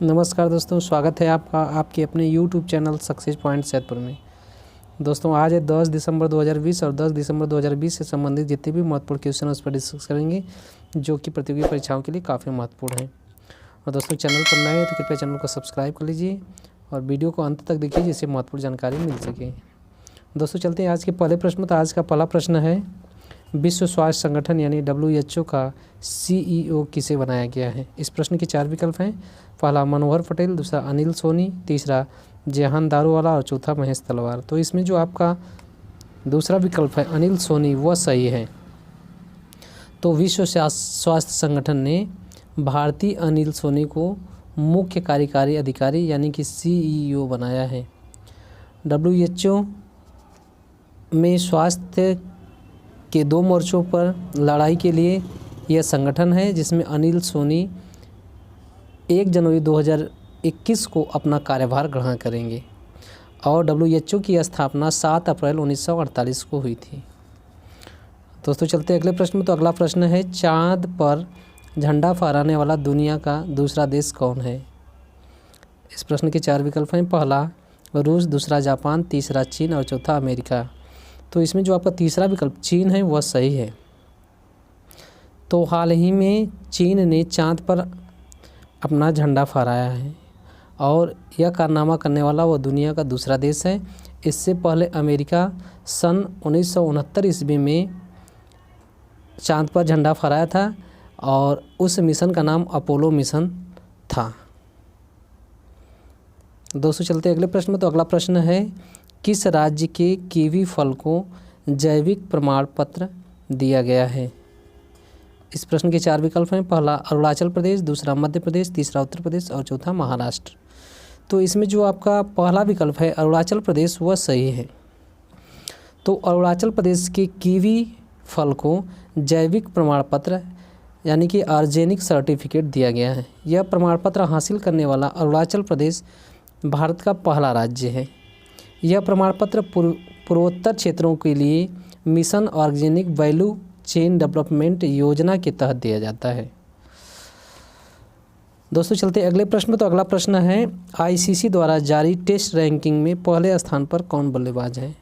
नमस्कार दोस्तों, स्वागत है आपका आपके अपने YouTube channel success point Saidpur में। दोस्तों आज है 10 दिसंबर 2020 और 10 दिसंबर 2020 से संबंधित जितने भी महत्वपूर्ण क्वेश्चन उस पर डिस्कस करेंगे जो कि प्रतियोगी परीक्षाओं के लिए काफ़ी महत्वपूर्ण हैं। और दोस्तों चैनल पर नए हैं तो कृपया चैनल को सब्सक्राइब कर लीजिए और वीडियो को अंत तक देखिए जिससे महत्वपूर्ण जानकारी मिल सके। दोस्तों चलते हैं आज के पहले प्रश्न में। तो आज का पहला प्रश्न है, विश्व स्वास्थ्य संगठन यानी WHO का CEO किसे बनाया गया है। इस प्रश्न के 4 विकल्प हैं। पहला मनोहर पटेल, दूसरा अनिल सोनी, तीसरा जेहान दारूवाला और चौथा महेश तलवार। तो इसमें जो आपका दूसरा विकल्प है अनिल सोनी वह सही है। तो विश्व स्वास्थ्य संगठन ने भारतीय अनिल सोनी को मुख्य कार्यकारी अधिकारी यानी कि CEO बनाया है। WHO में स्वास्थ्य के 2 मोर्चों पर लड़ाई के लिए यह संगठन है, जिसमें अनिल सोनी 1 जनवरी 2021 को अपना कार्यभार ग्रहण करेंगे और WHO की स्थापना 7 अप्रैल 1948 को हुई थी। दोस्तों चलते हैं अगले प्रश्न में। तो अगला प्रश्न है, चांद पर झंडा फहराने वाला दुनिया का दूसरा देश कौन है। इस प्रश्न के 4 विकल्प हैं। पहला रूस, दूसरा जापान, तीसरा चीन और चौथा अमेरिका। तो इसमें जो आपका तीसरा विकल्प चीन है वह सही है। तो हाल ही में चीन ने चांद पर अपना झंडा फहराया है और यह कारनामा करने वाला वह दुनिया का दूसरा देश है। इससे पहले अमेरिका सन 1969 ईस्वी में चांद पर झंडा फहराया था और उस मिशन का नाम अपोलो मिशन था। दोस्तों चलते अगले प्रश्न में। तो अगला प्रश्न है, किस राज्य के कीवी फल को जैविक प्रमाण पत्र दिया गया है। इस प्रश्न के 4 विकल्प हैं। पहला अरुणाचल प्रदेश, दूसरा मध्य प्रदेश, तीसरा उत्तर प्रदेश और चौथा महाराष्ट्र। तो इसमें जो आपका पहला विकल्प है अरुणाचल प्रदेश वह सही है। तो अरुणाचल प्रदेश के कीवी फल को जैविक प्रमाण पत्र यानी कि ऑर्गेनिक सर्टिफिकेट दिया गया है। यह प्रमाण पत्र हासिल करने वाला अरुणाचल प्रदेश भारत का पहला राज्य है। यह प्रमाण पत्र पूर्वोत्तर क्षेत्रों के लिए mission organic value chain development योजना के तहत दिया जाता है। दोस्तों चलते अगले प्रश्न में। तो अगला प्रश्न है, ICC द्वारा जारी टेस्ट रैंकिंग में पहले स्थान पर कौन बल्लेबाज है।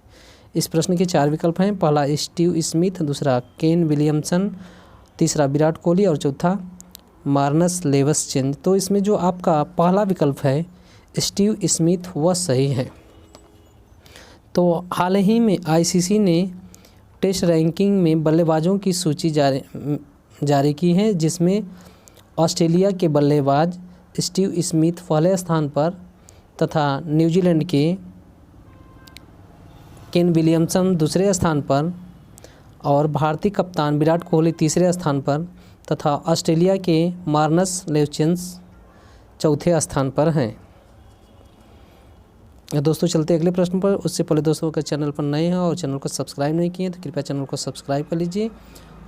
इस प्रश्न के 4 विकल्प हैं। पहला स्टीव स्मिथ, दूसरा केन विलियमसन, तीसरा विराट कोहली और चौथा मार्नस लेवसचेन। तो इसमें जो आपका पहला विकल्प है स्टीव स्मिथ वह सही है। तो हाल ही में ICC ने टेस्ट रैंकिंग में बल्लेबाजों की सूची जारी की है, जिसमें ऑस्ट्रेलिया के बल्लेबाज स्टीव स्मिथ पहले स्थान पर तथा न्यूजीलैंड के केन विलियमसन दूसरे स्थान पर और भारतीय कप्तान विराट कोहली तीसरे स्थान पर तथा ऑस्ट्रेलिया के मार्नस लेवचेंस चौथे स्थान पर हैं। दोस्तों चलते अगले प्रश्न पर। उससे पहले दोस्तों का चैनल पर नए हैं और चैनल को सब्सक्राइब नहीं किए तो कृपया चैनल को सब्सक्राइब कर लीजिए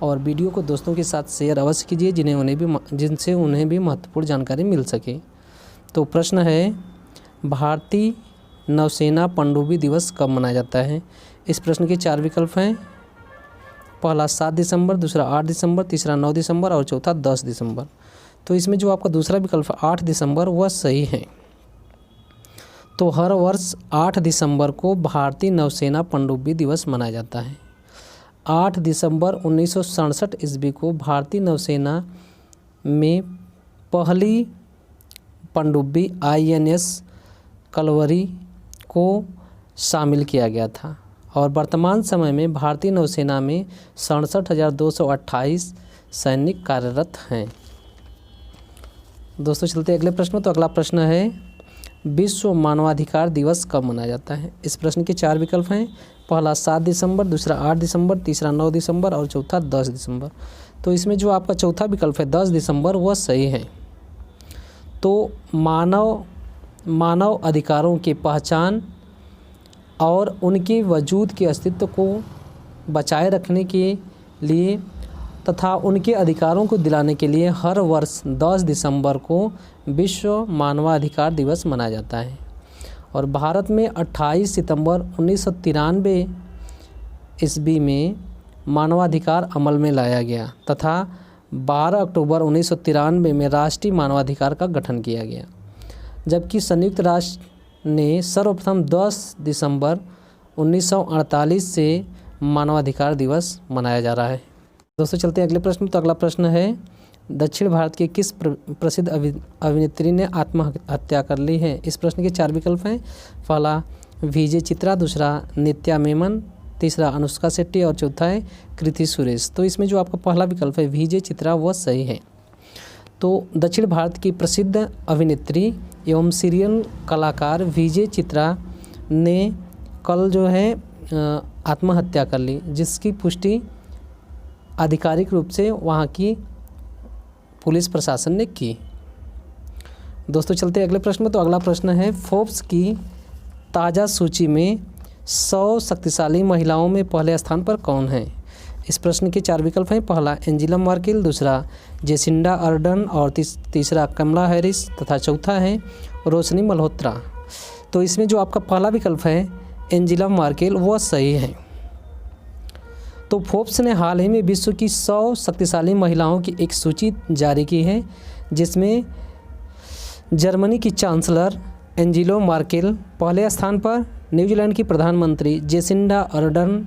और वीडियो को दोस्तों के साथ शेयर अवश्य कीजिए जिनसे उन्हें भी महत्वपूर्ण जानकारी मिल सके। तो प्रश्न है, भारतीय नौसेना पनडुब्बी दिवस कब मनाया जाता है। इस प्रश्न के 4 विकल्प हैं। पहला 7 दिसंबर, दूसरा 8 दिसंबर, तीसरा 9 दिसंबर और चौथा 10 दिसंबर। तो इसमें जो आपका दूसरा विकल्प 8 दिसंबर वह सही है। तो हर वर्ष 8 दिसंबर को भारतीय नौसेना पनडुब्बी दिवस मनाया जाता है। 8 दिसंबर 1967 ईस्वी को भारतीय नौसेना में पहली पनडुब्बी INS कलवरी को शामिल किया गया था और वर्तमान समय में भारतीय नौसेना में 67,228 सैनिक कार्यरत हैं। दोस्तों चलते अगले प्रश्न। तो अगला प्रश्न है, विश्व मानवाधिकार दिवस कब मनाया जाता है। इस प्रश्न के 4 विकल्प हैं। पहला 7 दिसंबर, दूसरा 8 दिसंबर, तीसरा 9 दिसंबर और चौथा 10 दिसंबर। तो इसमें जो आपका चौथा विकल्प है 10 दिसंबर वह सही है। तो मानव अधिकारों की पहचान और उनके वजूद के अस्तित्व को बचाए रखने के लिए तथा उनके अधिकारों को दिलाने के लिए हर वर्ष 10 दिसंबर को विश्व मानवाधिकार दिवस मनाया जाता है और भारत में 28 सितंबर 1993 ईस्वी में मानवाधिकार अमल में लाया गया तथा 12 अक्टूबर 1993 में राष्ट्रीय मानवाधिकार का गठन किया गया। जबकि संयुक्त राष्ट्र ने सर्वप्रथम 10 दिसंबर 1948 से मानवाधिकार दिवस मनाया जा रहा है। दोस्तों चलते हैं अगले प्रश्न। तो अगला प्रश्न है, दक्षिण भारत की किस प्रसिद्ध अभिनेत्री ने आत्महत्या कर ली है? इस प्रश्न के 4 विकल्प हैं। पहला विजय चित्रा, दूसरा नित्या मेनन, तीसरा अनुष्का शेट्टी और चौथा है कृति सुरेश। तो इसमें जो आपका पहला विकल्प है विजय चित्रा वह सही है। तो दक्षिण भारत की प्रसिद्ध अभिनेत्री एवं सीरियल कलाकार विजय चित्रा ने कल जो है आत्महत्या कर ली, जिसकी पुष्टि आधिकारिक रूप से वहाँ की पुलिस प्रशासन ने की। दोस्तों चलते हैं अगले प्रश्न में। तो अगला प्रश्न है, फोर्ब्स की ताज़ा सूची में 100 शक्तिशाली महिलाओं में पहले स्थान पर कौन है? इस प्रश्न के 4 विकल्प हैं। पहला एंजेला मर्केल, दूसरा जेसिंडा अर्डर्न और तीसरा कमला हैरिस तथा चौथा है रोशनी मल्होत्रा। तो इसमें जो आपका पहला विकल्प है एंजेला मर्केल वह सही है। तो फोर्ब्स ने हाल ही में विश्व की 100 शक्तिशाली महिलाओं की एक सूची जारी की है, जिसमें जर्मनी की चांसलर एंजेला मर्केल पहले स्थान पर, न्यूजीलैंड की प्रधानमंत्री जेसिंडा अर्डर्न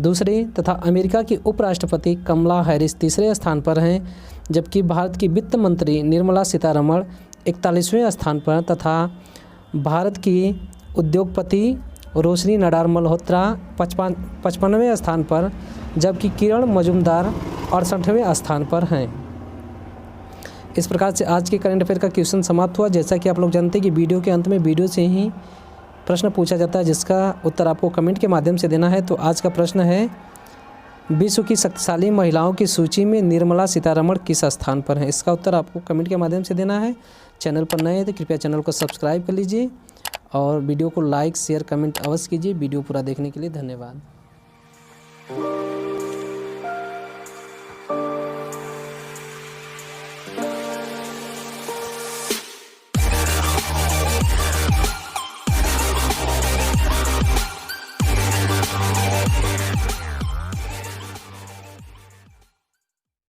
दूसरे तथा अमेरिका की उपराष्ट्रपति कमला हैरिस तीसरे स्थान पर हैं, जबकि भारत की वित्त मंत्री निर्मला सीतारमण 41वें स्थान पर तथा भारत की उद्योगपति रोशनी नडार मल्होत्रा 55वें स्थान पर, जबकि किरण मजूमदार 68वें स्थान पर हैं। इस प्रकार से आज के करंट अफेयर का क्वेश्चन समाप्त हुआ। जैसा कि आप लोग जानते हैं कि वीडियो के अंत में वीडियो से ही प्रश्न पूछा जाता है, जिसका उत्तर आपको कमेंट के माध्यम से देना है। तो आज का प्रश्न है, विश्व की शक्तिशाली महिलाओं की सूची में निर्मला सीतारमण किस स्थान पर हैं? इसका उत्तर आपको कमेंट के माध्यम से देना है। चैनल पर नए हैं तो कृपया चैनल को सब्सक्राइब कर लीजिए और वीडियो को लाइक शेयर कमेंट अवश्य कीजिए। वीडियो पूरा देखने के लिए धन्यवाद।